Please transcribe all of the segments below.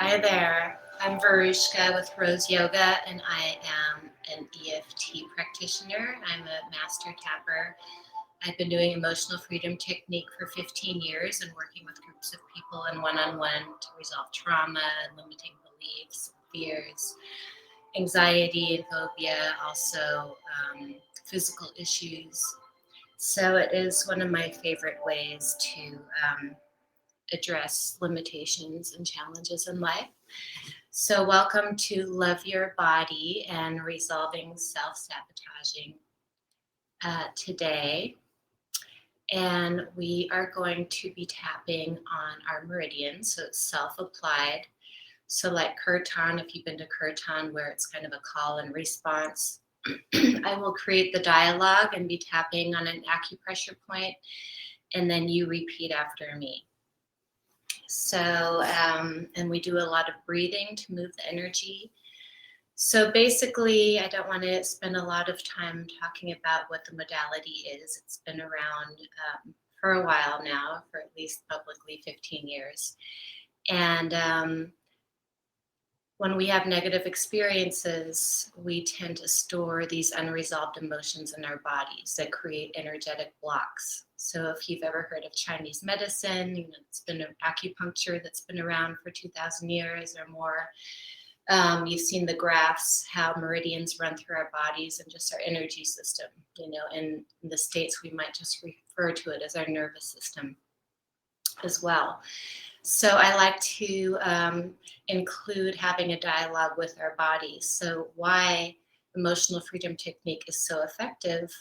Hi there. I'm Veruschka with Rose Yoga, and I am an EFT practitioner. I'm a master tapper. I've been doing emotional freedom technique for 15 years and working with groups of people and one-on-one to resolve trauma, limiting beliefs, fears, anxiety and phobia, also physical issues. So it is one of my favorite ways to address limitations and challenges in life. So, welcome to Love Your Body and Resolving Self Sabotaging today. And we are going to be tapping on our meridians. So, it's self applied. So, like kirtan, if you've been to kirtan, where it's kind of a call and response, I will create the dialogue and be tapping on an acupressure point, and then you repeat after me. So, and we do a lot of breathing to move the energy. So basically, I don't want to spend a lot of time talking about what the modality is. It's been around for a while now, for at least publicly 15 years. And when we have negative experiences, we tend to store these unresolved emotions in our bodies that create energetic blocks. So if you've ever heard of Chinese medicine, it's been an acupuncture that's been around for 2,000 years or more. You've seen the graphs, how meridians run through our bodies and just our energy system. In the States, we might just refer to it as our nervous system as well. So I like to include having a dialogue with our bodies. So why emotional freedom technique is so effective,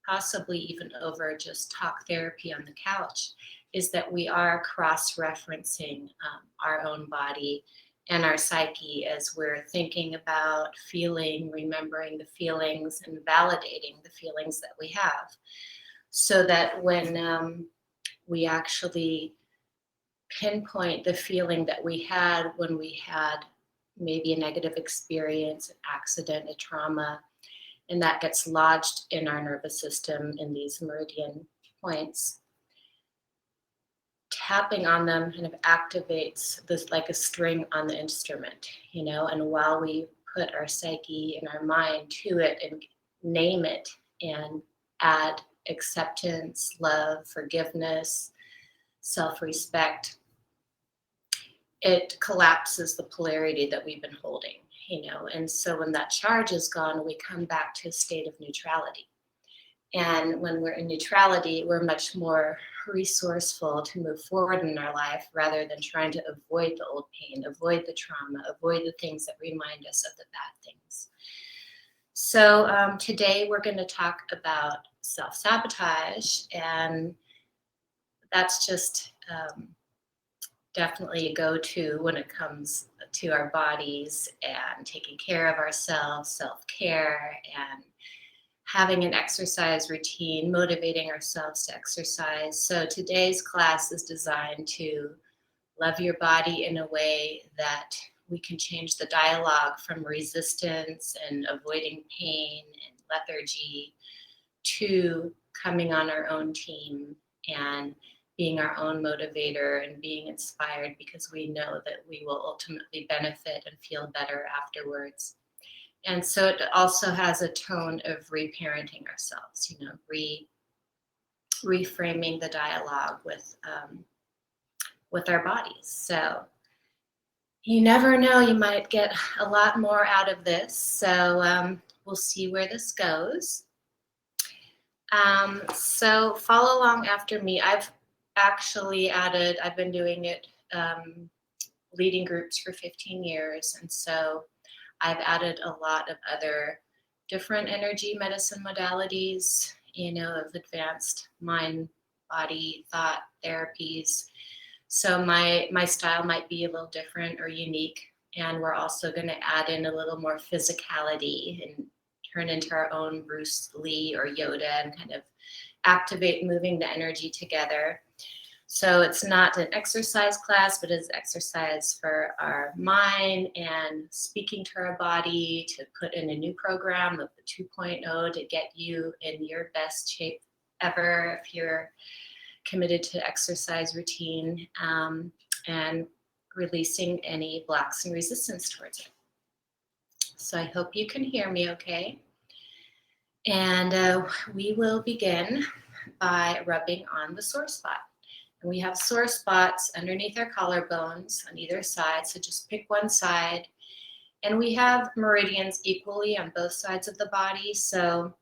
possibly even over just talk therapy on the couch, is that we are cross-referencing our own body and our psyche as we're thinking about, feeling, remembering the feelings, and validating the feelings that we have. So that when we actually pinpoint the feeling that we had when we had maybe a negative experience, an accident, a trauma, and that gets lodged in our nervous system in these meridian points, tapping on them kind of activates this like a string on the instrument, and while we put our psyche and our mind to it and name it and add acceptance, love, forgiveness, self-respect, it collapses the polarity that we've been holding, and so when that charge is gone, we come back to a state of neutrality. And when we're in neutrality, we're much more resourceful to move forward in our life rather than trying to avoid the old pain, avoid the trauma, avoid the things that remind us of the bad things. So today we're going to talk about self-sabotage, and that's just definitely a go-to when it comes to our bodies and taking care of ourselves, self-care, and having an exercise routine, motivating ourselves to exercise. So today's class is designed to love your body in a way that we can change the dialogue from resistance and avoiding pain and lethargy to coming on our own team and being our own motivator and being inspired because we know that we will ultimately benefit and feel better afterwards. And so it also has a tone of reparenting ourselves, reframing the dialogue with our bodies. So you never know, you might get a lot more out of this. So we'll see where this goes. So follow along after me. I've been doing it, leading groups for 15 years. And so I've added a lot of other different energy medicine modalities, of advanced mind, body, thought therapies. So my style might be a little different or unique. And we're also going to add in a little more physicality and turn into our own Bruce Lee or Yoda and kind of activate moving the energy together. So it's not an exercise class, but it's exercise for our mind and speaking to our body to put in a new program of the 2.0 to get you in your best shape ever if you're committed to exercise routine. And releasing any blocks and resistance towards it. So I hope you can hear me okay. And we will begin by rubbing on the sore spot. And we have sore spots underneath our collarbones on either side, so just pick one side. And we have meridians equally on both sides of the body, so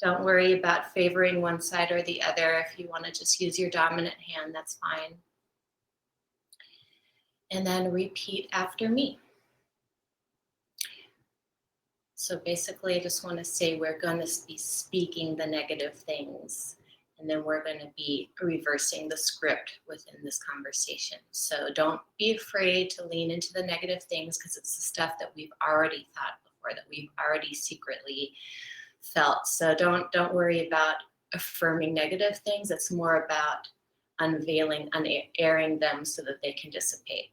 don't worry about favoring one side or the other. If you want to just use your dominant hand, that's fine. And then repeat after me. So basically, I just want to say we're going to be speaking the negative things, and then we're going to be reversing the script within this conversation. So don't be afraid to lean into the negative things, because it's the stuff that we've already thought before, that we've already secretly felt. So don't worry about affirming negative things. It's more about unveiling, unairing them so that they can dissipate.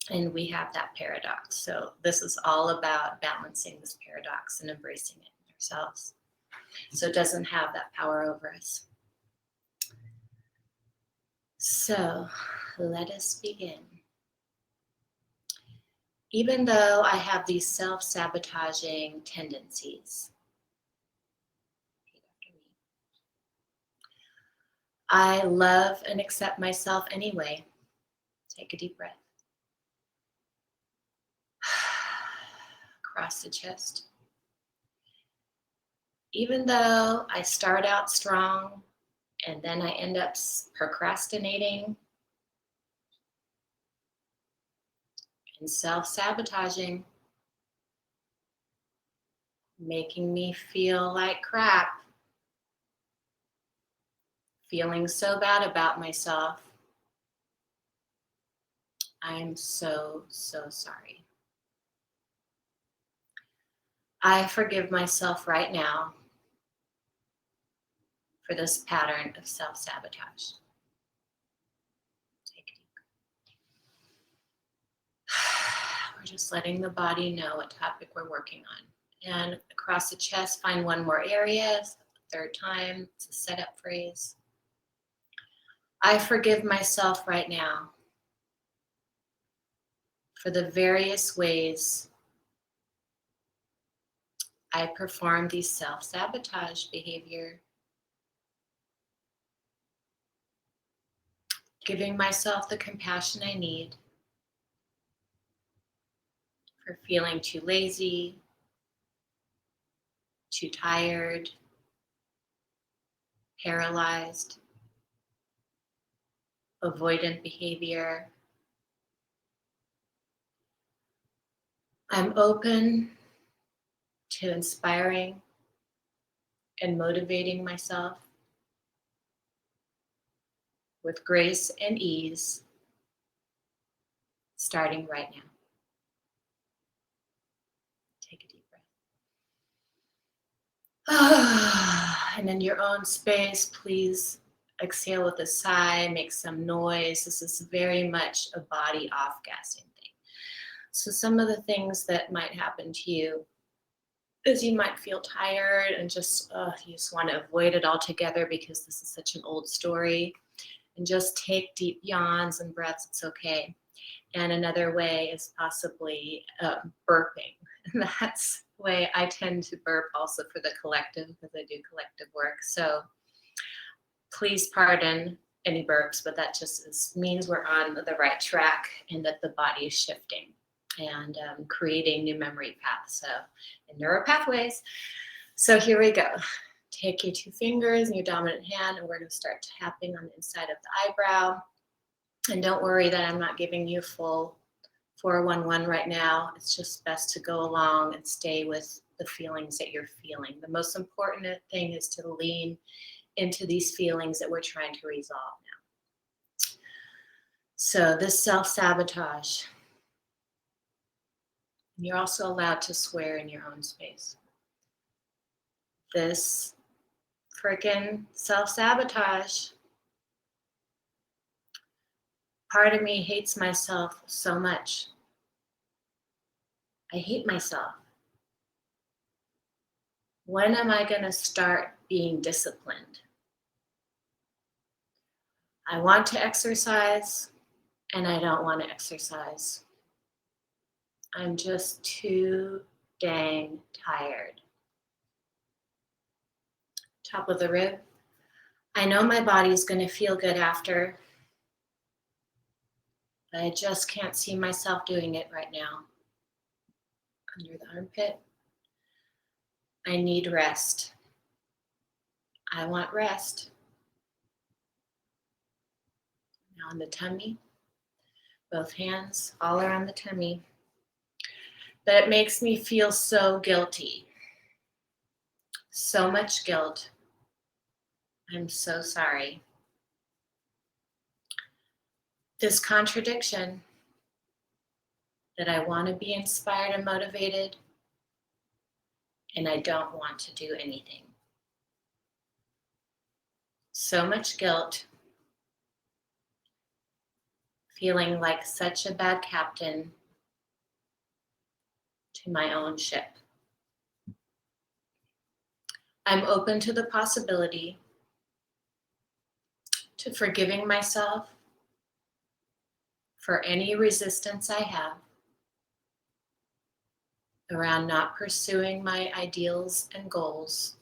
And we have that paradox. So this is all about balancing this paradox and embracing it in ourselves, so it doesn't have that power over us. So let us begin. Even though I have these self-sabotaging tendencies, I love and accept myself anyway. Take a deep breath. Across the chest. Even though I start out strong and then I end up procrastinating and self-sabotaging, making me feel like crap, feeling so bad about myself, I'm so sorry. I forgive myself right now for this pattern of self-sabotage. Take a deep breath. We're just letting the body know what topic we're working on. And across the chest, find one more area. Third time, it's a setup phrase. I forgive myself right now for the various ways I perform these self-sabotage behavior. Giving myself the compassion I need for feeling too lazy, too tired, paralyzed, avoidant behavior. I'm open to inspiring and motivating myself with grace and ease, starting right now. Take a deep breath. And in your own space, please exhale with a sigh, make some noise. This is very much a body off-gassing thing. So some of the things that might happen to you is you might feel tired and just you just want to avoid it altogether because this is such an old story. And just take deep yawns and breaths, it's okay. And another way is possibly burping. That's the way I tend to burp also for the collective, because I do collective work. So please pardon any burps, but that just means we're on the right track and that the body is shifting and creating new memory paths, so and neural pathways. So here we go. Take your two fingers and your dominant hand, and we're going to start tapping on the inside of the eyebrow. And don't worry that I'm not giving you full 411 right now. It's just best to go along and stay with the feelings that you're feeling. The most important thing is to lean into these feelings that we're trying to resolve now. So this self-sabotage. You're also allowed to swear in your own space. This freaking self-sabotage. Part of me hates myself so much. I hate myself. When am I going to start being disciplined? I want to exercise. and I don't want to exercise. I'm just too dang tired. Top of the rib. I know my body's going to feel good after, but I just can't see myself doing it right now. Under the armpit. I need rest. I want rest. Now on the tummy. Both hands all around the tummy. But it makes me feel so guilty. So much guilt. I'm so sorry. This contradiction that I want to be inspired and motivated, and I don't want to do anything. So much guilt. Feeling like such a bad captain to my own ship. I'm open to the possibility to forgiving myself for any resistance I have around not pursuing my ideals and goals.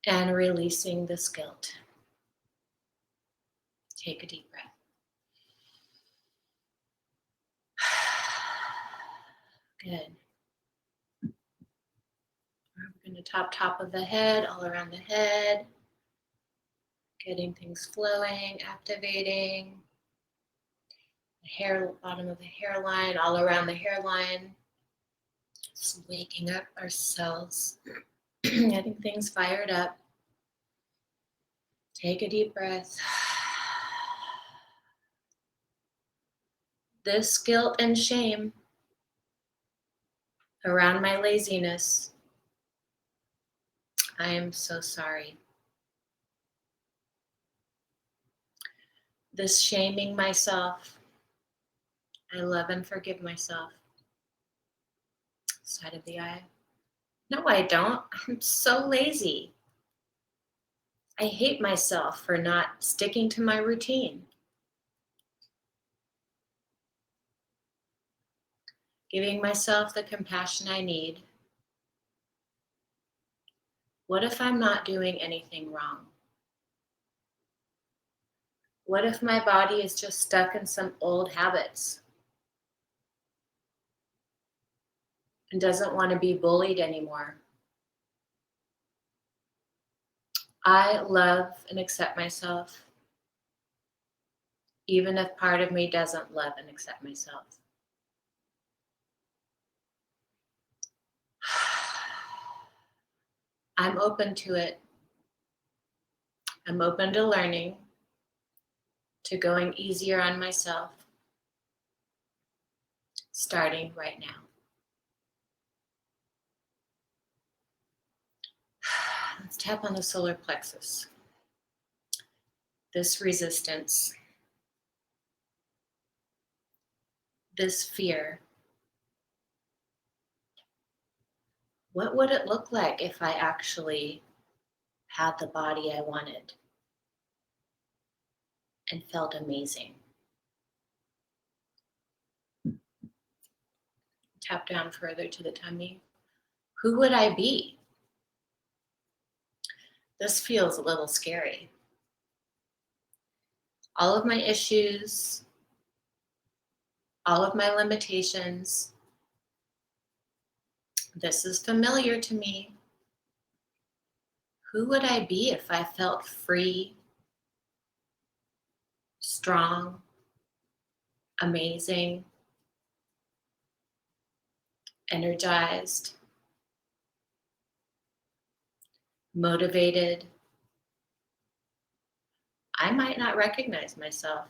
And releasing this guilt. Take a deep breath. Good. We're going to top of the head, all around the head. Getting things flowing, activating. The hair, bottom of the hairline, all around the hairline. Just waking up our cells. Getting things fired up. Take a deep breath. This guilt and shame around my laziness, I am so sorry. This shaming myself, I love and forgive myself. Side of the eye. No, I don't. I'm so lazy. I hate myself for not sticking to my routine. Giving myself the compassion I need. What if I'm not doing anything wrong? What if my body is just stuck in some old habits and doesn't want to be bullied anymore? I love and accept myself, even if part of me doesn't love and accept myself. I'm open to it. I'm open to learning, to going easier on myself, starting right now. Let's tap on the solar plexus. This resistance, this fear. What would it look like if I actually had the body I wanted and felt amazing? Tap down further to the tummy. Who would I be? This feels a little scary. All of my issues, all of my limitations, this is familiar to me. Who would I be if I felt free, strong, amazing, energized, motivated? I might not recognize myself.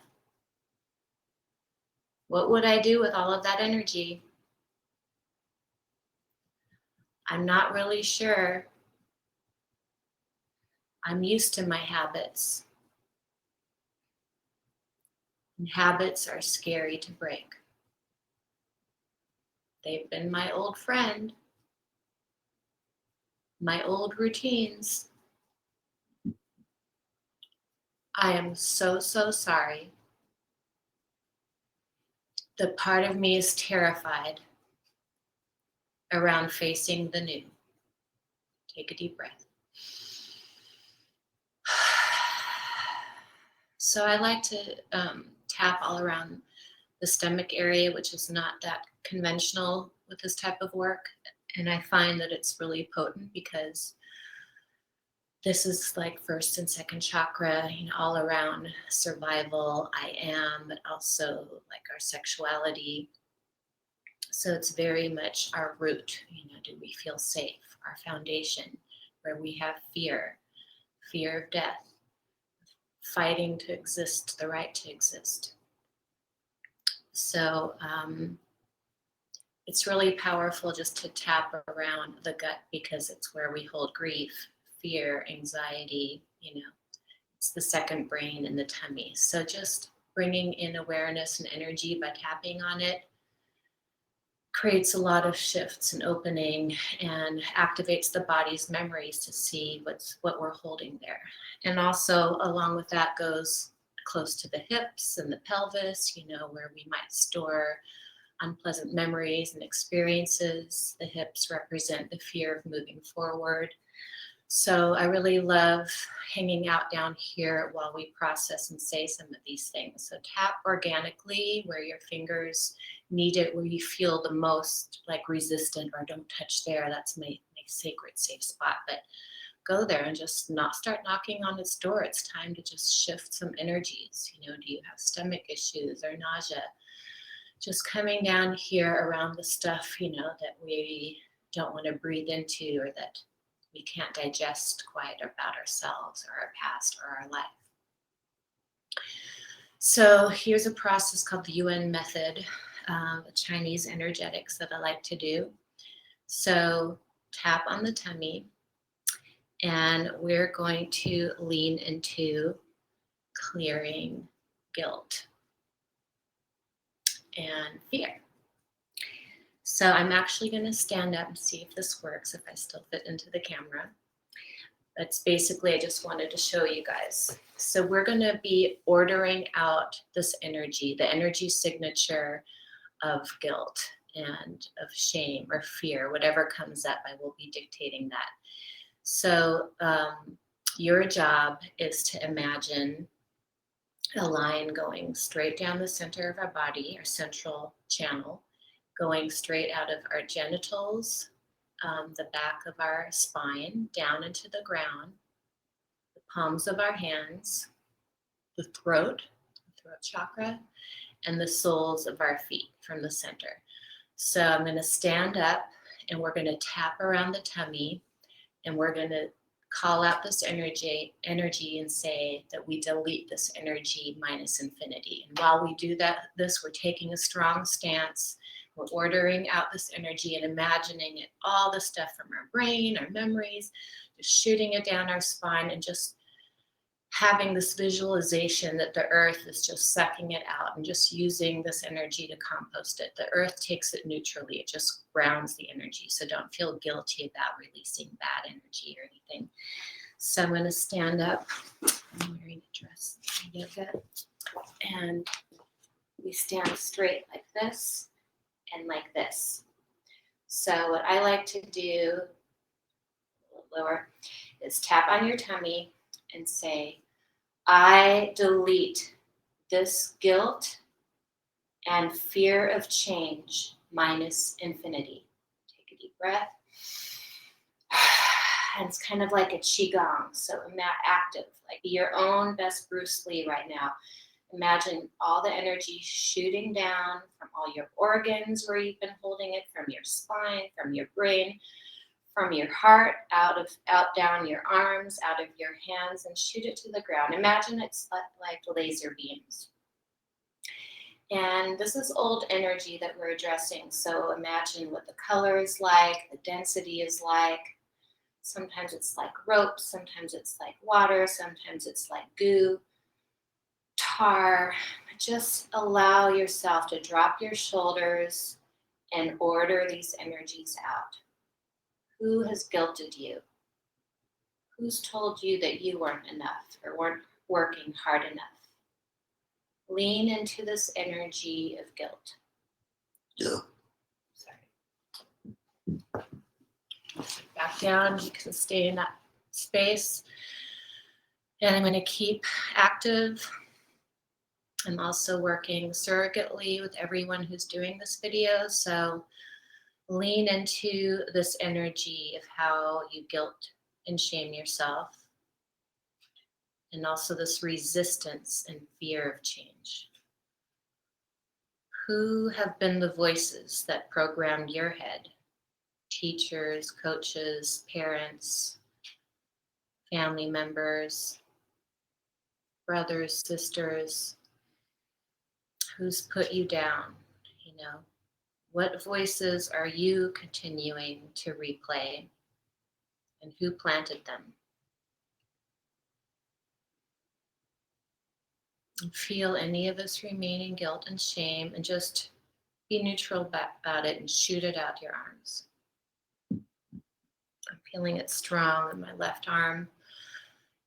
What would I do with all of that energy? I'm not really sure. I'm used to my habits. And habits are scary to break. They've been my old friend, my old routines. I am so, so sorry. The part of me is terrified around facing the new. Take a deep breath. So I like to tap all around the stomach area, which is not that conventional with this type of work. And I find that it's really potent because this is like first and second chakra, all around survival, I am, but also like our sexuality. So it's very much our root. Do we feel safe? Our foundation, where we have fear of death, fighting to exist, the right to exist. So it's really powerful just to tap around the gut because it's where we hold grief, fear, anxiety. It's the second brain in the tummy. So just bringing in awareness and energy by tapping on it creates a lot of shifts and opening and activates the body's memories to see what we're holding there. And also along with that goes close to the hips and the pelvis, where we might store unpleasant memories and experiences. The hips represent the fear of moving forward. So I really love hanging out down here while we process and say some of these things. So tap organically where your fingers need it, where you feel the most like resistant, or don't touch there. That's my sacred safe spot. But go there and just not start knocking on its door. It's time to just shift some energies. Do you have stomach issues or nausea? Just coming down here around the stuff, that we don't want to breathe into, or that we can't digest quite about ourselves or our past or our life. So here's a process called the UN method, Chinese energetics that I like to do. So tap on the tummy, and we're going to lean into clearing guilt and fear. So I'm actually going to stand up and see if this works, if I still fit into the camera. That's basically, I just wanted to show you guys. So we're going to be ordering out this energy, the energy signature of guilt and of shame or fear, whatever comes up, I will be dictating that. So your job is to imagine a line going straight down the center of our body, our central channel, going straight out of our genitals, the back of our spine, down into the ground, the palms of our hands, the throat chakra, and the soles of our feet from the center. So I'm going to stand up and we're going to tap around the tummy, and we're going to call out this energy and say that we delete this energy minus infinity. And while we do this, we're taking a strong stance. We're ordering out this energy and imagining it, all the stuff from our brain, our memories, just shooting it down our spine, and just having this visualization that the earth is just sucking it out and just using this energy to compost it. The earth takes it neutrally. It just grounds the energy. So don't feel guilty about releasing bad energy or anything. So I'm going to stand up. I'm wearing a dress, yoga, and we stand straight like this and like this. So what I like to do, a little lower, is tap on your tummy and say, I delete this guilt and fear of change minus infinity. Take a deep breath. And it's kind of like a qigong, so active, like your own best Bruce Lee right now. Imagine all the energy shooting down from all your organs where you've been holding it, from your spine, from your brain, from your heart, out down your arms, out of your hands, and shoot it to the ground. Imagine it's like laser beams. And this is old energy that we're addressing. So imagine what the color is like, the density is like. Sometimes it's like rope, sometimes it's like water, sometimes it's like goo, tar. Just allow yourself to drop your shoulders and order these energies out. Who has guilted you? Who's told you that you weren't enough or weren't working hard enough. Lean into this energy of guilt. Sorry. Back down. You can stay in that space. And I'm going to keep active. I'm also working surrogately with everyone who's doing this video. So lean into this energy of how you guilt and shame yourself. And also this resistance and fear of change. Who have been the voices that programmed your head? Teachers, coaches, parents, family members, brothers, sisters. Who's put you down? You know, what voices are you continuing to replay? And who planted them? And feel any of this remaining guilt and shame, and just be neutral about it and shoot it out your arms. I'm feeling it strong in my left arm.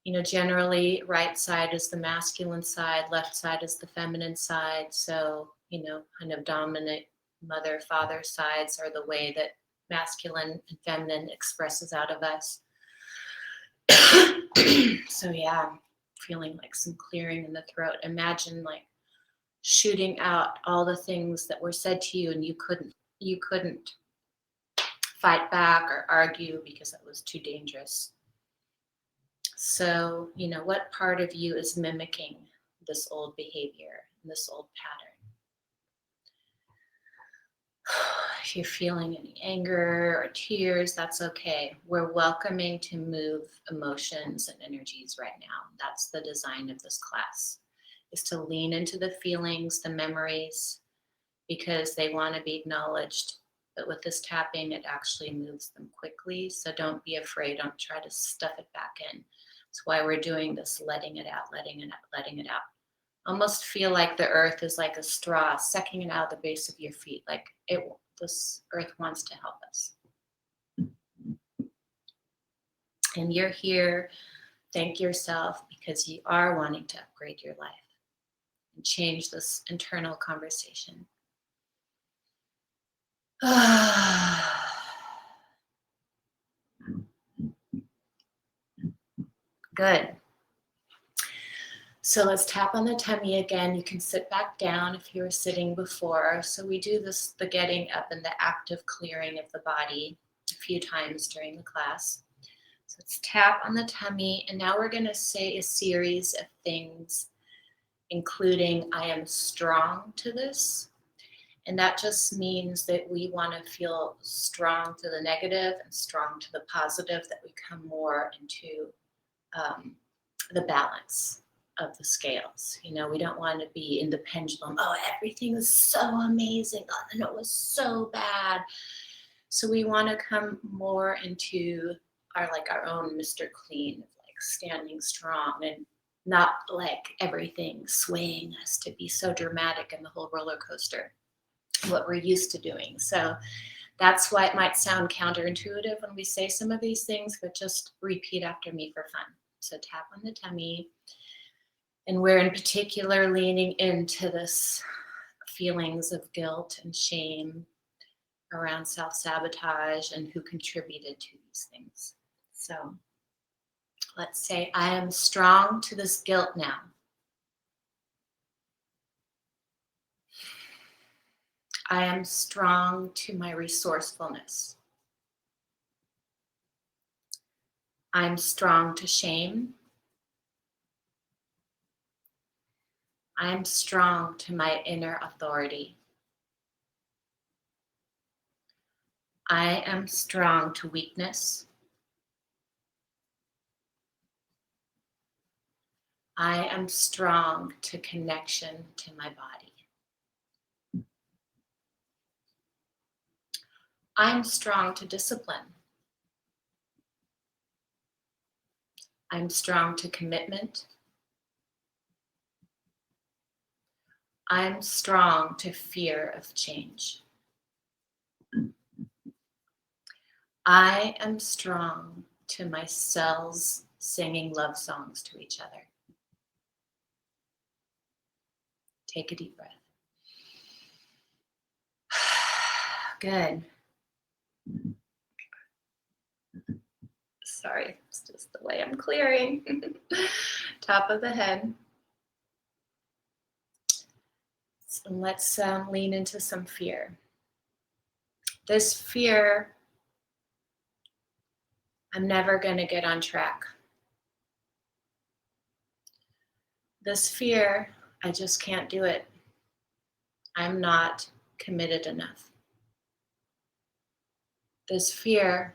You know, generally, right side is the masculine side, left side is the feminine side. So, you know, kind of dominant mother, father sides are the way that masculine and feminine expresses out of us. So, yeah, I'm feeling like some clearing in the throat. Imagine like shooting out all the things that were said to you and you couldn't fight back or argue because that was too dangerous. So, you know, what part of you is mimicking this old behavior, this old pattern? If you're feeling any anger or tears, that's okay. We're welcoming to move emotions and energies right now. That's the design of this class, is to lean into the feelings, the memories, because they want to be acknowledged. But with this tapping, it actually moves them quickly. So don't be afraid. Don't try to stuff it back in. That's why we're doing this, letting it out, letting it out, letting it out. Almost feel like the earth is like a straw, sucking it out of the base of your feet. Like this earth wants to help us. And you're here. Thank yourself, because you are wanting to upgrade your life and change this internal conversation. Good. So let's tap on the tummy again. You can sit back down if you were sitting before. So we do this, the getting up and the active clearing of the body a few times during the class. So let's tap on the tummy. And now we're going to say a series of things, including I am strong to this. And that just means that we want to feel strong to the negative and strong to the positive, that we come more into the balance of the scales. You know, we don't want to be in the pendulum. Oh, everything is so amazing. Oh, and it was so bad. So we want to come more into our own Mr. Clean, like standing strong and not like everything swaying us to be so dramatic in the whole roller coaster, what we're used to doing. So that's why it might sound counterintuitive when we say some of these things, but just repeat after me for fun. So tap on the tummy. And we're in particular leaning into this feelings of guilt and shame around self-sabotage and who contributed to these things. So let's say I am strong to this guilt now. I am strong to my resourcefulness. I'm strong to shame. I'm strong to my inner authority. I am strong to weakness. I am strong to connection to my body. I'm strong to discipline. I'm strong to commitment. I'm strong to fear of change. I am strong to my cells singing love songs to each other. Take a deep breath. Good. Sorry, it's just the way I'm clearing. Top of the head. And let's lean into some fear. This fear, I'm never going to get on track. This fear, I just can't do it. I'm not committed enough. This fear,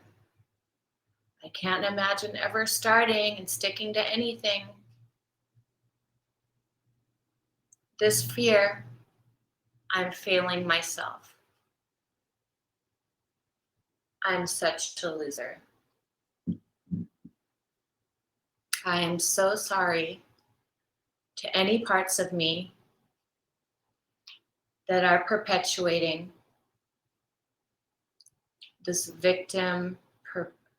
I can't imagine ever starting and sticking to anything. This fear, I'm failing myself. I'm such a loser. I am so sorry to any parts of me that are perpetuating this victim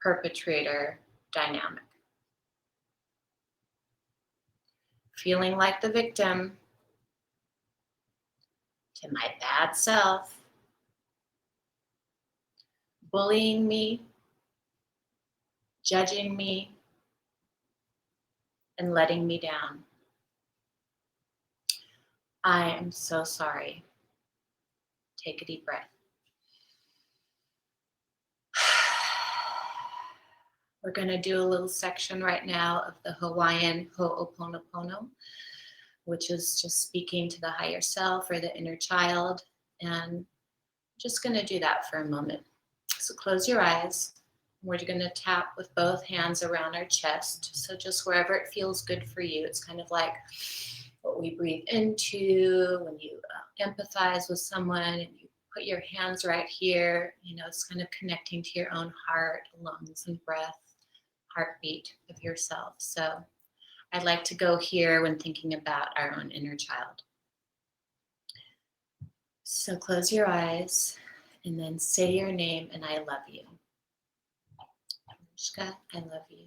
perpetrator dynamic. Feeling like the victim to my bad self, bullying me, judging me, and letting me down. I am so sorry. Take a deep breath. We're going to do a little section right now of the Hawaiian Ho'oponopono, which is just speaking to the higher self or the inner child. And I'm just going to do that for a moment. So close your eyes. We're going to tap with both hands around our chest. So just wherever it feels good for you. It's kind of like what we breathe into when you empathize with someone and you put your hands right here. You know, it's kind of connecting to your own heart, lungs, and breath, heartbeat of yourself. So I'd like to go here when thinking about our own inner child. So close your eyes and then say your name and I love you. Veruschka, I love you.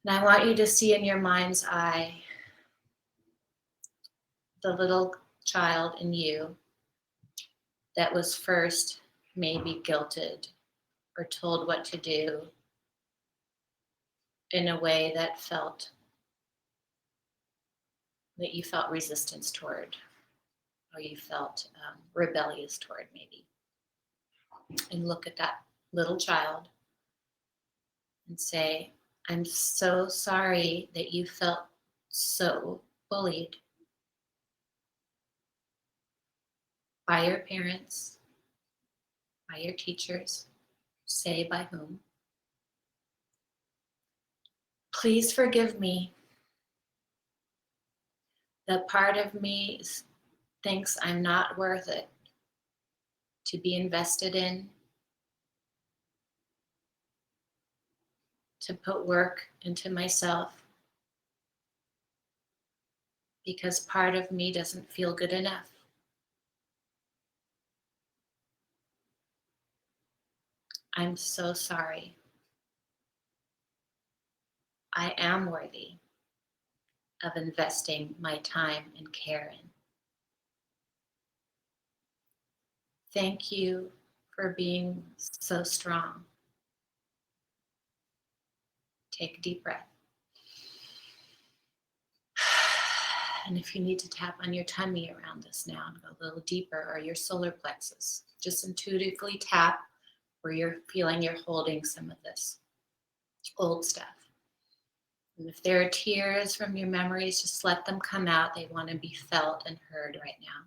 And I want you to see in your mind's eye the little child in you that was first maybe guilted or told what to do in a way that you felt resistance toward, or you felt rebellious toward maybe. And look at that little child and say, I'm so sorry that you felt so bullied by your parents, by your teachers, say by whom. Please forgive me. That part of me thinks I'm not worth it to be invested in, to put work into myself, because part of me doesn't feel good enough. I'm so sorry. I am worthy of investing my time and care in. Thank you for being so strong. Take a deep breath. And if you need to tap on your tummy around this now and go a little deeper, or your solar plexus, just intuitively tap where you're feeling you're holding some of this old stuff. And if there are tears from your memories, just let them come out. They want to be felt and heard right now.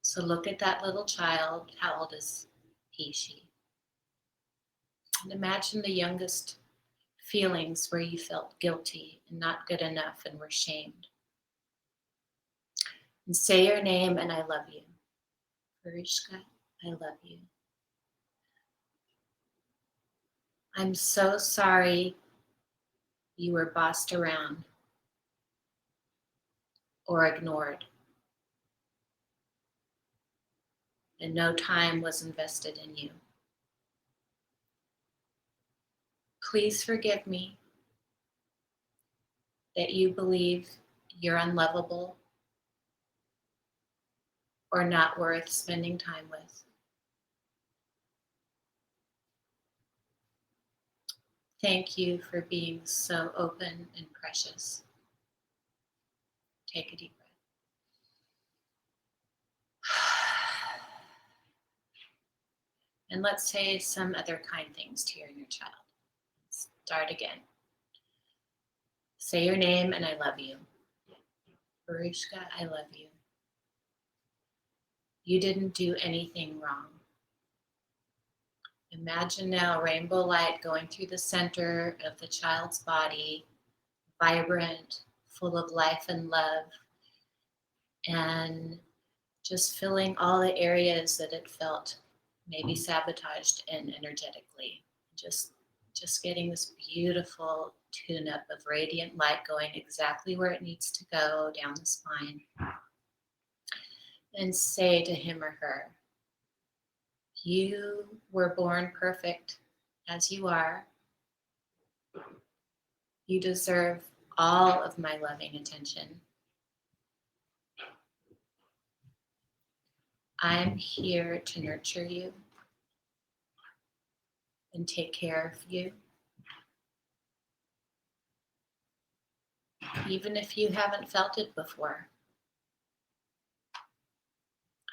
So look at that little child. How old is he, she? And imagine the youngest feelings where you felt guilty and not good enough and were shamed. And say your name and I love you. Veruschka, I love you. I'm so sorry you were bossed around or ignored, and no time was invested in you. Please forgive me that you believe you're unlovable or not worth spending time with. Thank you for being so open and precious. Take a deep breath. And let's say some other kind things to your inner child. Start again. Say your name and I love you. Veruschka, I love you. You didn't do anything wrong. Imagine now rainbow light going through the center of the child's body, vibrant, full of life and love, and just filling all the areas that it felt maybe sabotaged in energetically. Just getting this beautiful tune-up of radiant light going exactly where it needs to go down the spine. And say to him or her, you were born perfect as you are. You deserve all of my loving attention. I'm here to nurture you and take care of you. Even if you haven't felt it before,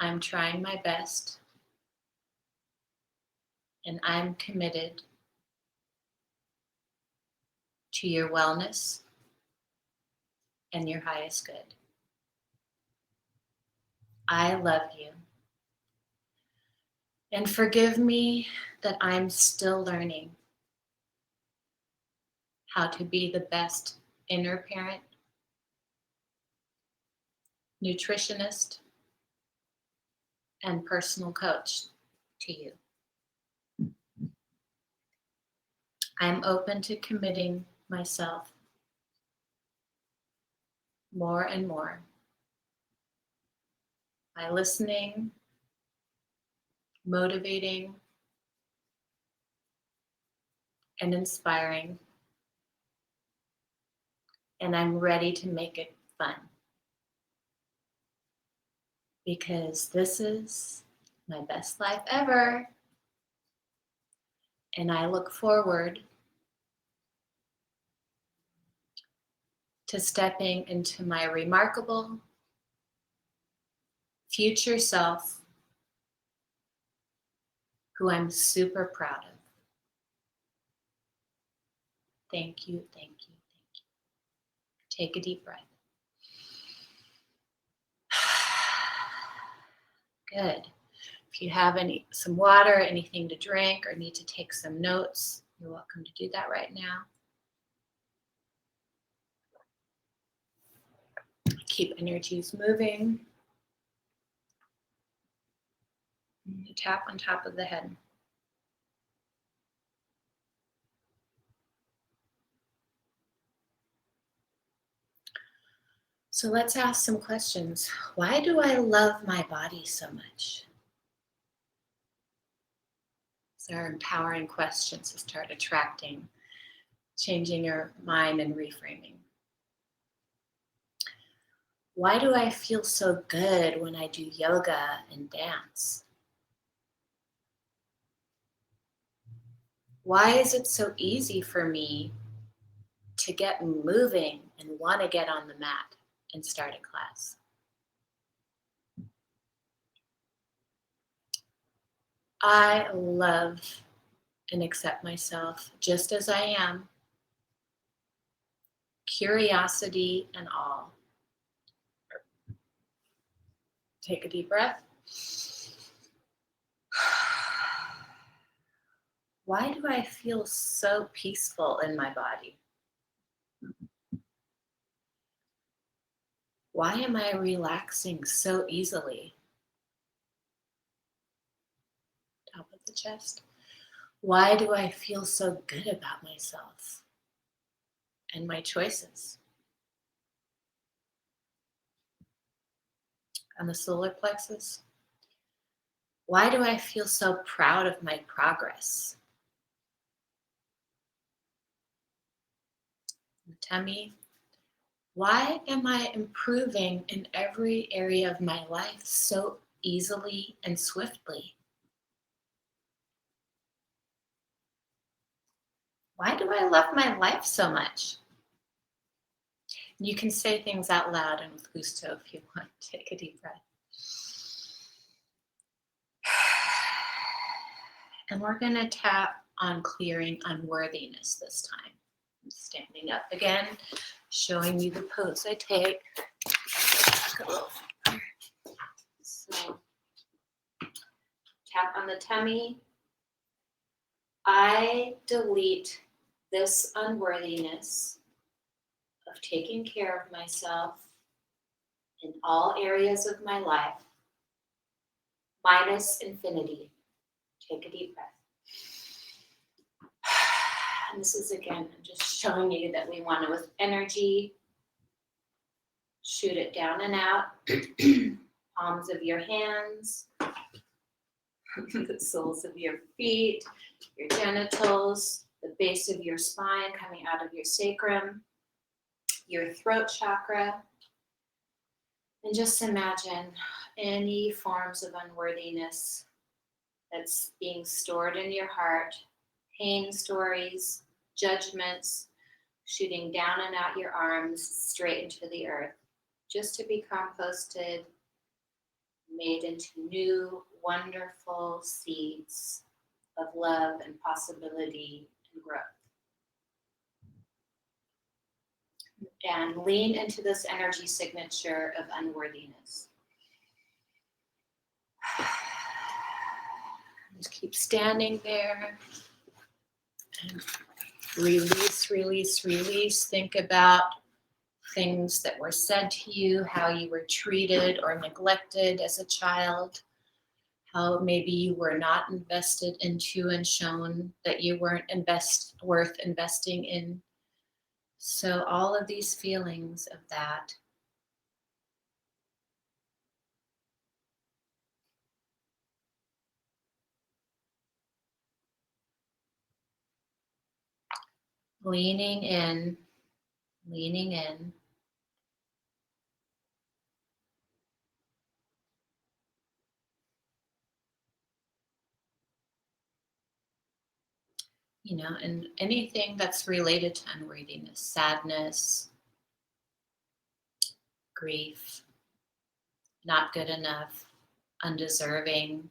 I'm trying my best and I'm committed to your wellness and your highest good. I love you. And forgive me that I'm still learning how to be the best inner parent, nutritionist, and personal coach to you. I'm open to committing myself more and more by listening, motivating, and inspiring. And I'm ready to make it fun because this is my best life ever. And I look forward to stepping into my remarkable future self, who I'm super proud of. Thank you, thank you, thank you. Take a deep breath. Good. If you have some water, anything to drink, or need to take some notes, you're welcome to do that right now. Keep energies moving. Tap on top of the head. So let's ask some questions. Why do I love my body so much? These are empowering questions to start attracting, changing your mind and reframing. Why do I feel so good when I do yoga and dance? Why is it so easy for me to get moving and want to get on the mat and start a class? I love and accept myself just as I am, curiosity and all. Take a deep breath. Why do I feel so peaceful in my body? Why am I relaxing so easily? Top of the chest. Why do I feel so good about myself and my choices? On the solar plexus. Why do I feel so proud of my progress? tummy. Why am I improving in every area of my life so easily and swiftly? Why do I love my life so much? You can say things out loud and with gusto if you want. Take a deep breath. And we're going to tap on clearing unworthiness this time. I'm standing up again, showing you the pose I take. So, tap on the tummy. I delete this unworthiness of taking care of myself in all areas of my life, minus infinity. Take a deep breath. And this is, again, I'm just showing you that we want to, with energy, shoot it down and out. Palms of your hands, the soles of your feet, your genitals, the base of your spine coming out of your sacrum, your throat chakra. And just imagine any forms of unworthiness that's being stored in your heart, pain stories, judgments, shooting down and out your arms straight into the earth, just to be composted, made into new, wonderful seeds of love and possibility and growth. And lean into this energy signature of unworthiness. Just keep standing there. And release, release, release. Think about things that were said to you, how you were treated or neglected as a child, how maybe you were not invested into and shown that you weren't worth investing in. So all of these feelings of that. Leaning in, leaning in. You know, and anything that's related to unworthiness, sadness, grief, not good enough, undeserving.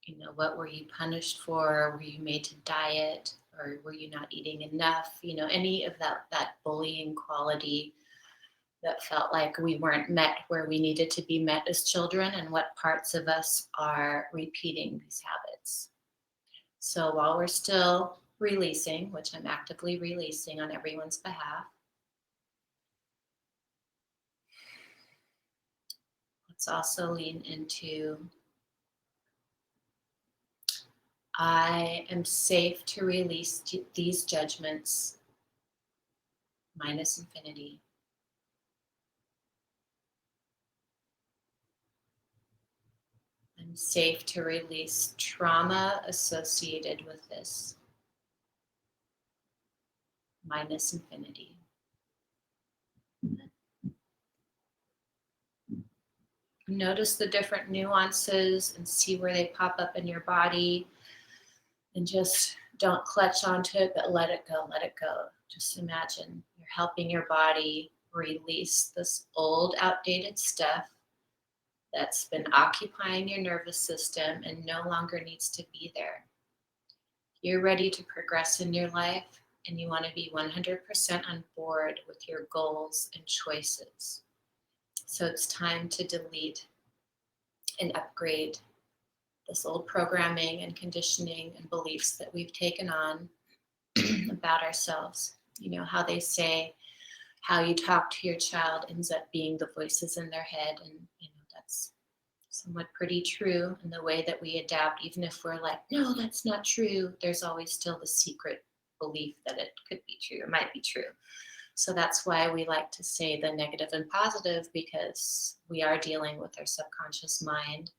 You know, what were you punished for? Were you made to diet? Or were you not eating enough? You know, any of that bullying quality that felt like we weren't met where we needed to be met as children, and what parts of us are repeating these habits. So while we're still releasing, which I'm actively releasing on everyone's behalf, let's also lean into I am safe to release these judgments minus infinity. I'm safe to release trauma associated with this minus infinity. Notice the different nuances and see where they pop up in your body. And just don't clutch onto it, but let it go, let it go. Just imagine you're helping your body release this old, outdated stuff that's been occupying your nervous system and no longer needs to be there. You're ready to progress in your life and you want to be 100% on board with your goals and choices. So it's time to delete and upgrade this old programming and conditioning and beliefs that we've taken on about ourselves. You know, how they say how you talk to your child ends up being the voices in their head. And, you know, that's somewhat pretty true in the way that we adapt. Even if we're like, no, that's not true, there's always still the secret belief that it could be true, it might be true. So that's why we like to say the negative and positive, because we are dealing with our subconscious mind.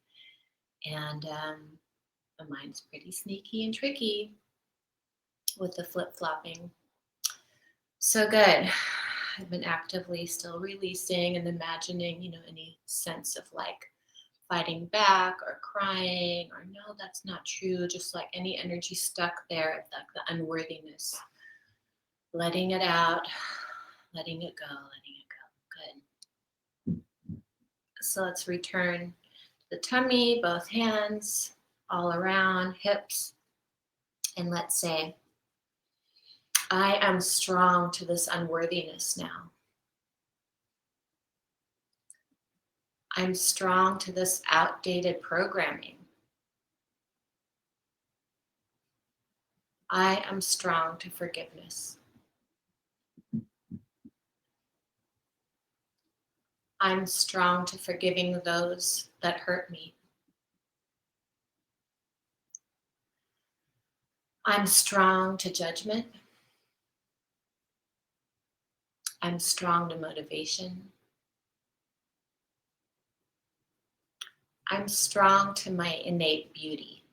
And the mind's pretty sneaky and tricky. with the flip-flopping. So good. I've been actively still releasing and imagining, any sense of like fighting back or crying or no, that's not true. Just like any energy stuck there of like the unworthiness. Letting it out, letting it go, letting it go. Good. So let's return to the tummy, both hands, all around, hips. And let's say, I am strong to this unworthiness now. I'm strong to this outdated programming. I am strong to forgiveness. I'm strong to forgiving those that hurt me. I'm strong to judgment. I'm strong to motivation. I'm strong to my innate beauty.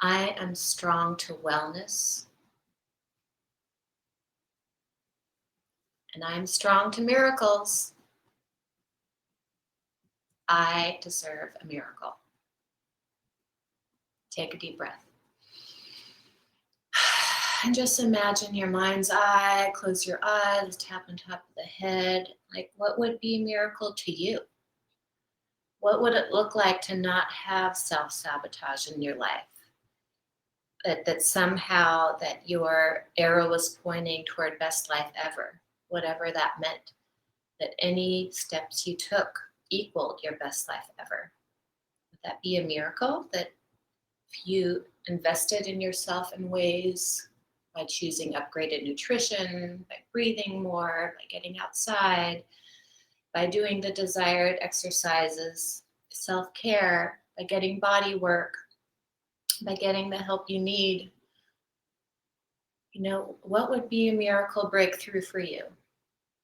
I am strong to wellness. And I'm strong to miracles. I deserve a miracle. Take a deep breath. And just imagine your mind's eye, close your eyes, tap on top of the head. Like, what would be a miracle to you? What would it look like to not have self-sabotage in your life? That somehow that your arrow was pointing toward best life ever, whatever that meant. That any steps you took equaled your best life ever. Would that be a miracle? That if you invested in yourself in ways by choosing upgraded nutrition, by breathing more, by getting outside, by doing the desired exercises, self-care, by getting body work, by getting the help you need, what would be a miracle breakthrough for you?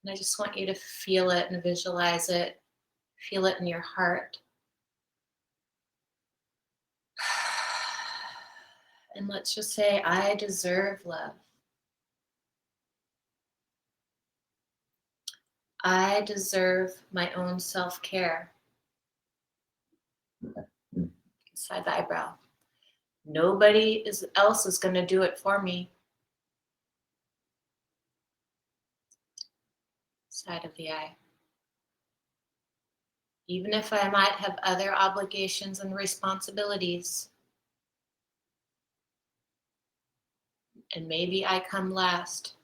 And I just want you to feel it and visualize it, feel it in your heart. And let's just say, I deserve love. I deserve my own self-care. Inside the eyebrow. Nobody else is going to do it for me. Side of the eye. Even if I might have other obligations and responsibilities, and maybe I come last,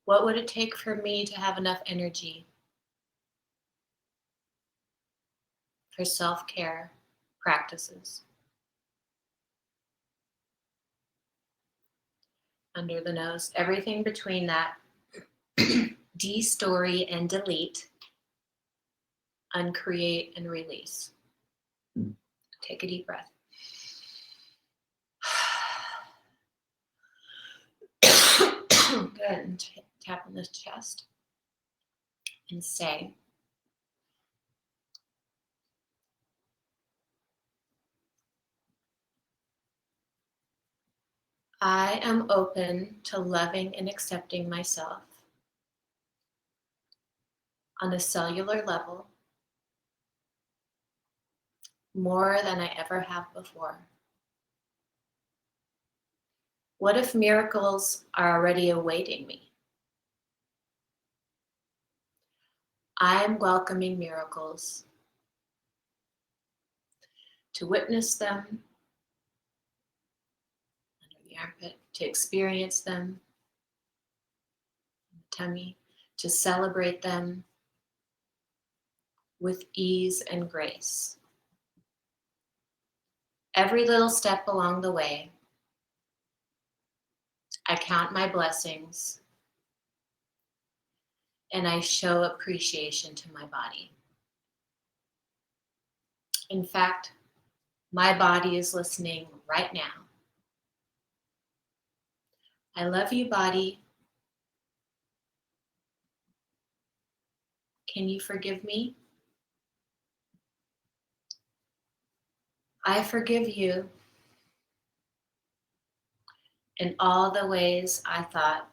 what would it take for me to have enough energy for self-care practices? Under the nose, everything between that, de-story and delete, uncreate and release. Take a deep breath. Good, and tap on the chest and say, I am open to loving and accepting myself on a cellular level more than I ever have before. What if miracles are already awaiting me? I am welcoming miracles to witness them under the armpit, to experience them in the tummy, to celebrate them with ease and grace. Every little step along the way, I count my blessings and I show appreciation to my body. In fact, my body is listening right now. I love you, body. Can you forgive me? I forgive you in all the ways I thought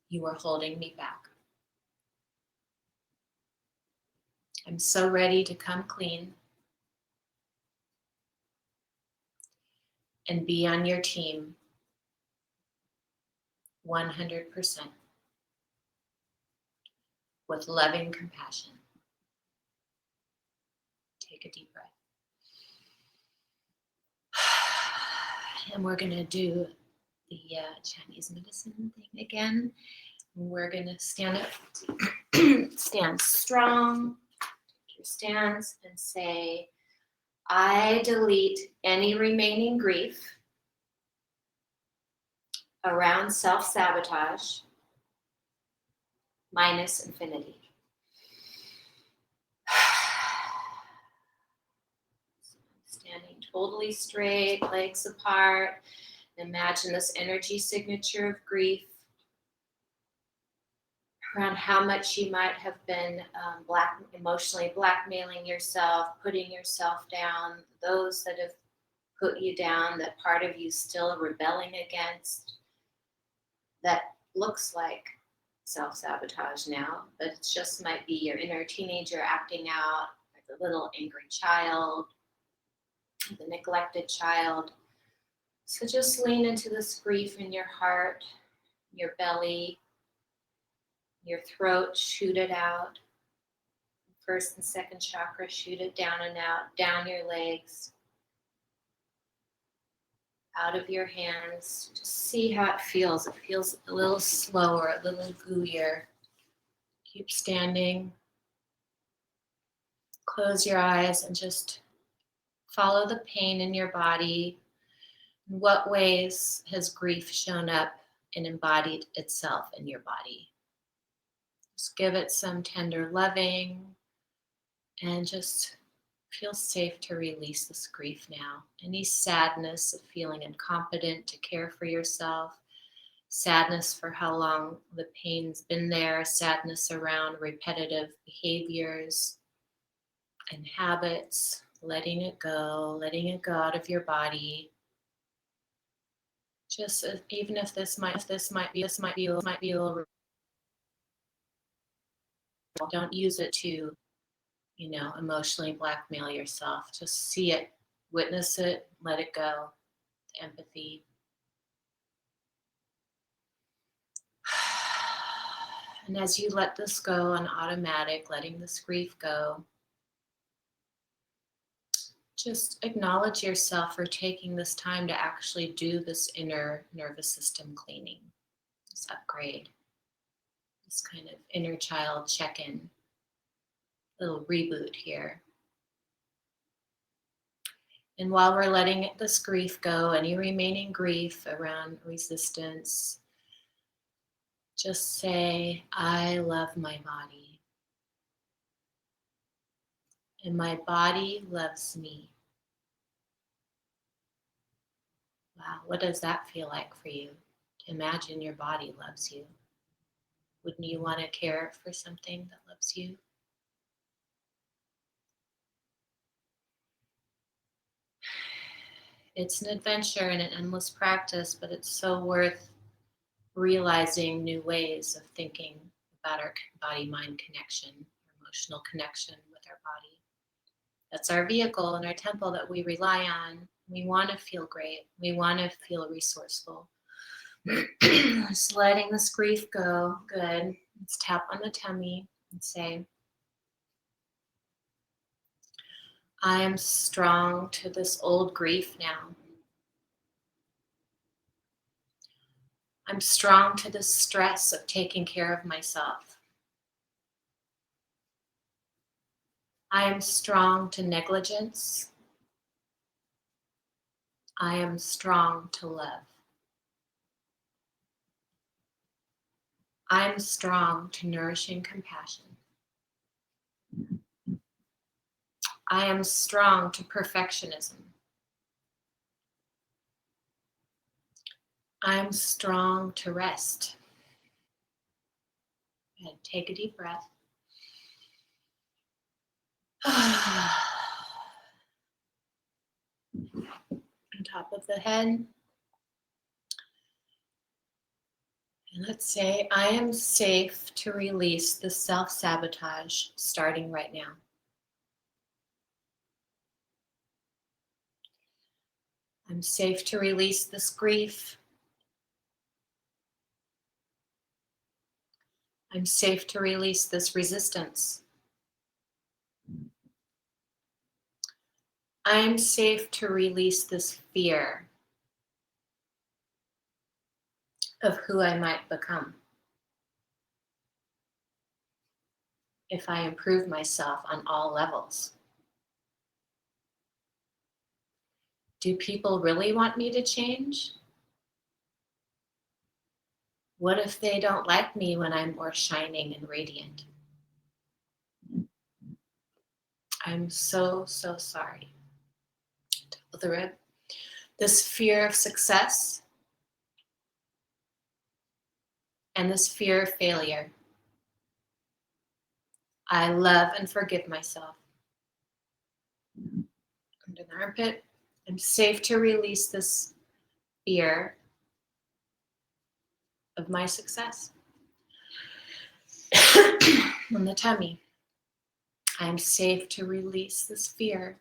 you were holding me back. I'm so ready to come clean and be on your team 100% with loving compassion. Take a deep breath. And we're going to do the Chinese medicine thing again. We're going to stand up, stand strong, take your stance, and say, I delete any remaining grief around self-sabotage minus infinity. Standing totally straight, legs apart. Imagine this energy signature of grief around how much you might have been emotionally blackmailing yourself, putting yourself down, those that have put you down, that part of you still rebelling against, that looks like self-sabotage now, but it just might be your inner teenager acting out, like the little angry child, the neglected child. So just lean into this grief in your heart, your belly, your throat, shoot it out. First and second chakra, shoot it down and out, down your legs, out of your hands. Just see how it feels. It feels a little slower, a little gooier. Keep standing. Close your eyes and just follow the pain in your body. In what ways has grief shown up and embodied itself in your body? Just give it some tender loving and just feel safe to release this grief now. Any sadness of feeling incompetent to care for yourself, sadness for how long the pain's been there, sadness around repetitive behaviors and habits, letting it go out of your body. Just even if this might be a little, don't use it to, emotionally blackmail yourself. Just see it, witness it, let it go. Empathy. And as you let this go on automatic, letting this grief go, just acknowledge yourself for taking this time to actually do this inner nervous system cleaning, this upgrade, this kind of inner child check-in, little reboot here. And while we're letting this grief go, any remaining grief around resistance, just say, I love my body. And my body loves me. Wow, what does that feel like for you? To imagine your body loves you. Wouldn't you want to care for something that loves you? It's an adventure and an endless practice, but it's so worth realizing new ways of thinking about our body-mind connection, our emotional connection with our body. That's our vehicle and our temple that we rely on. We want to feel great. We want to feel resourceful. Just letting this grief go. Good. Let's tap on the tummy and say, I am strong to this old grief now. I'm strong to the stress of taking care of myself. I am strong to negligence. I am strong to love. I am strong to nourishing compassion. I am strong to perfectionism. I am strong to rest. And take a deep breath. on top of the head. And let's say I am safe to release the self-sabotage starting right now. I'm safe to release this grief. I'm safe to release this resistance. I am safe to release this fear of who I might become if I improve myself on all levels. Do people really want me to change? What if they don't like me when I'm more shining and radiant? I'm so, so sorry. Top of the rib. This fear of success and this fear of failure. I love and forgive myself. Under the armpit. I'm safe to release this fear of my success. On the tummy. I'm safe to release this fear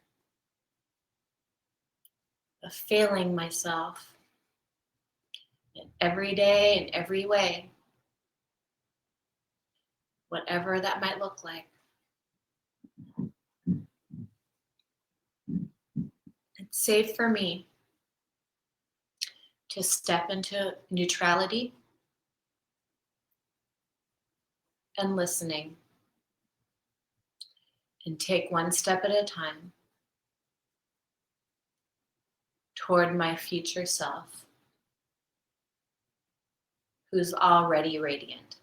of failing myself in every day, in every way, whatever that might look like. It's safe for me to step into neutrality and listening and take one step at a time toward my future self, who's already radiant.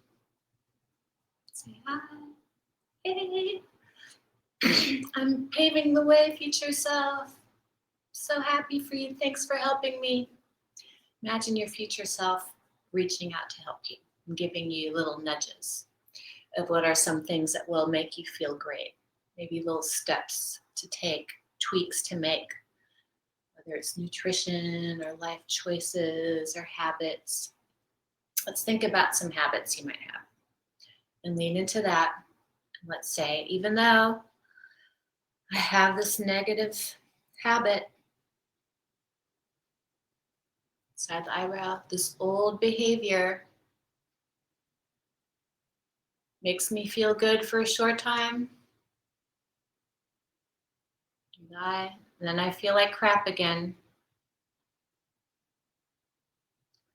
Say hi. Hey. I'm paving the way, future self. So happy for you. Thanks for helping me. Imagine your future self reaching out to help you and giving you little nudges of what are some things that will make you feel great. Maybe little steps to take, tweaks to make, whether it's nutrition or life choices or habits. Let's think about some habits you might have and lean into that. And let's say, even though I have this negative habit, side the eyebrow, this old behavior makes me feel good for a short time. And then I feel like crap again.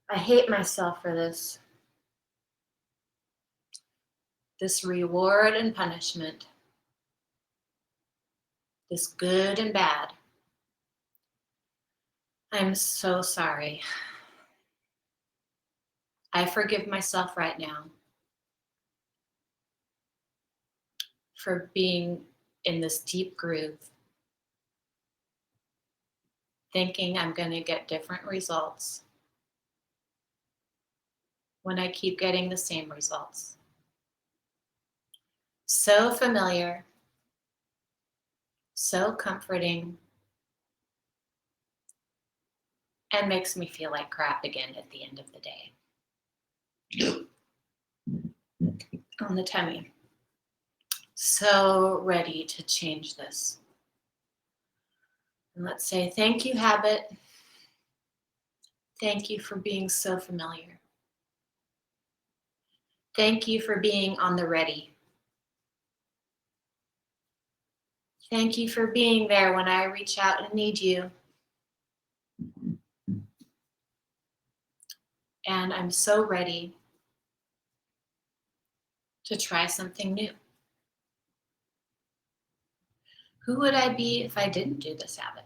I hate myself for this. This reward and punishment. This good and bad. I'm so sorry. I forgive myself right now for being in this deep groove, thinking I'm going to get different results when I keep getting the same results. So familiar, so comforting, and makes me feel like crap again at the end of the day. On the tummy. So ready to change this. And let's say, thank you, habit. Thank you for being so familiar. Thank you for being on the ready. Thank you for being there when I reach out and need you. And I'm so ready to try something new. Who would I be if I didn't do this habit?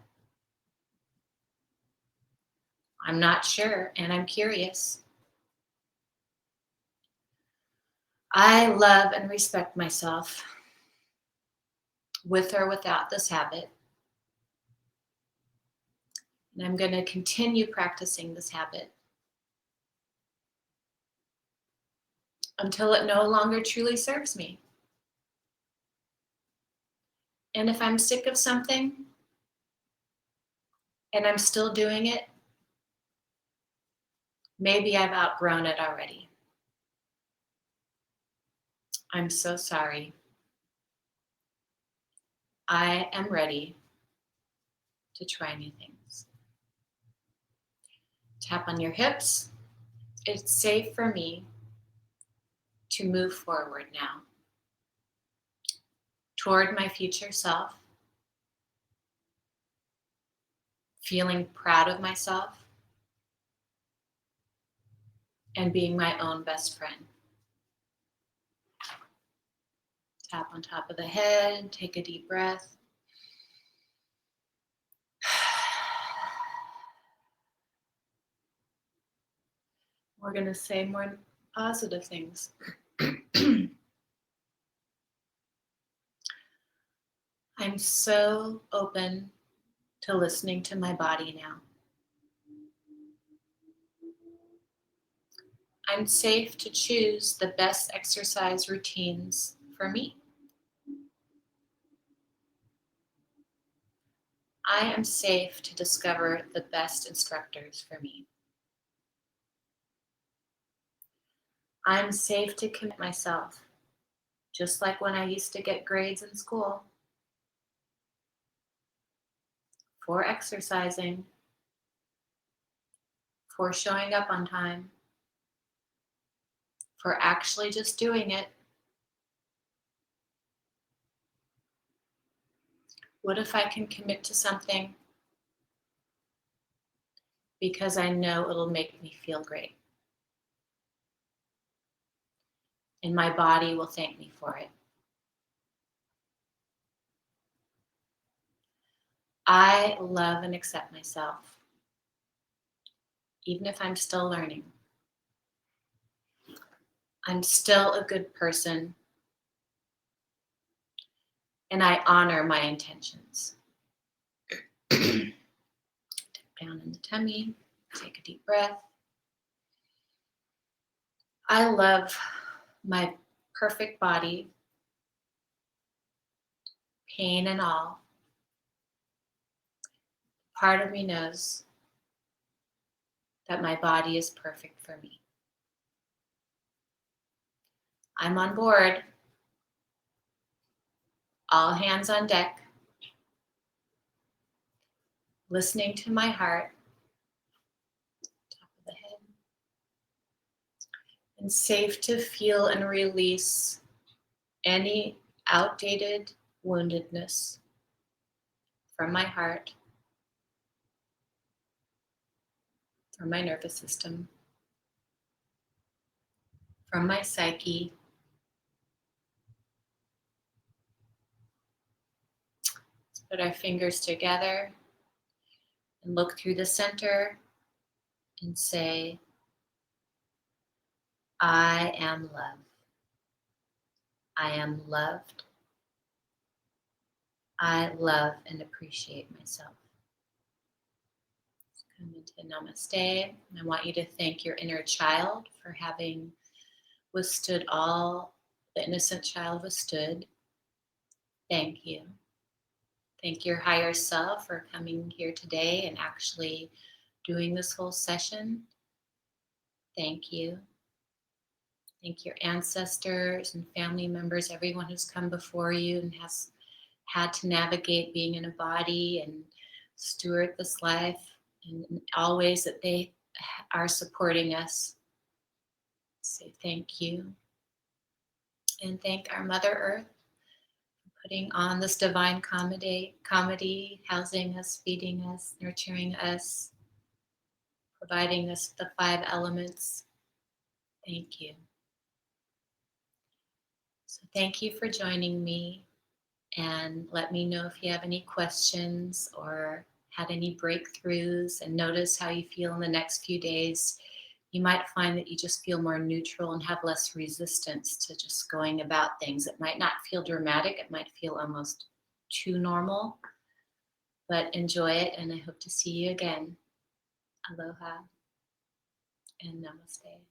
I'm not sure, and I'm curious. I love and respect myself with or without this habit. And I'm going to continue practicing this habit until it no longer truly serves me. And if I'm sick of something and I'm still doing it, maybe I've outgrown it already. I'm so sorry. I am ready to try new things. Tap on your hips. It's safe for me to move forward now toward my future self, feeling proud of myself and being my own best friend. Tap on top of the head, take a deep breath. We're going to say more positive things. I'm so open to listening to my body now. I'm safe to choose the best exercise routines for me. I am safe to discover the best instructors for me. I'm safe to commit myself, just like when I used to get grades in school, for exercising, for showing up on time, for actually just doing it. What if I can commit to something because I know it'll make me feel great? And my body will thank me for it. I love and accept myself, even if I'm still learning. I'm still a good person, and I honor my intentions. Down in the tummy, take a deep breath. I love my perfect body, pain and all. Part of me knows that my body is perfect for me. I'm on board. All hands on deck. Listening to my heart. Top of the head. And safe to feel and release any outdated woundedness from my heart, from my nervous system, from my psyche. Let's put our fingers together and look through the center and say, I am love. I am loved. I love and appreciate myself. Let's come into Namaste. I want you to thank your inner child for having withstood all the innocent child withstood. Thank you. Thank your higher self for coming here today and actually doing this whole session. Thank you. Thank your ancestors and family members, everyone who's come before you and has had to navigate being in a body and steward this life in all ways that they are supporting us. Say thank you. And thank our Mother Earth for putting on this divine comedy, housing us, feeding us, nurturing us, providing us the 5 elements. Thank you. So thank you for joining me, and let me know if you have any questions or had any breakthroughs, and notice how you feel in the next few days. You might find that you just feel more neutral and have less resistance to just going about things. It might not feel dramatic. It might feel almost too normal, but enjoy it, and I hope to see you again. Aloha and namaste.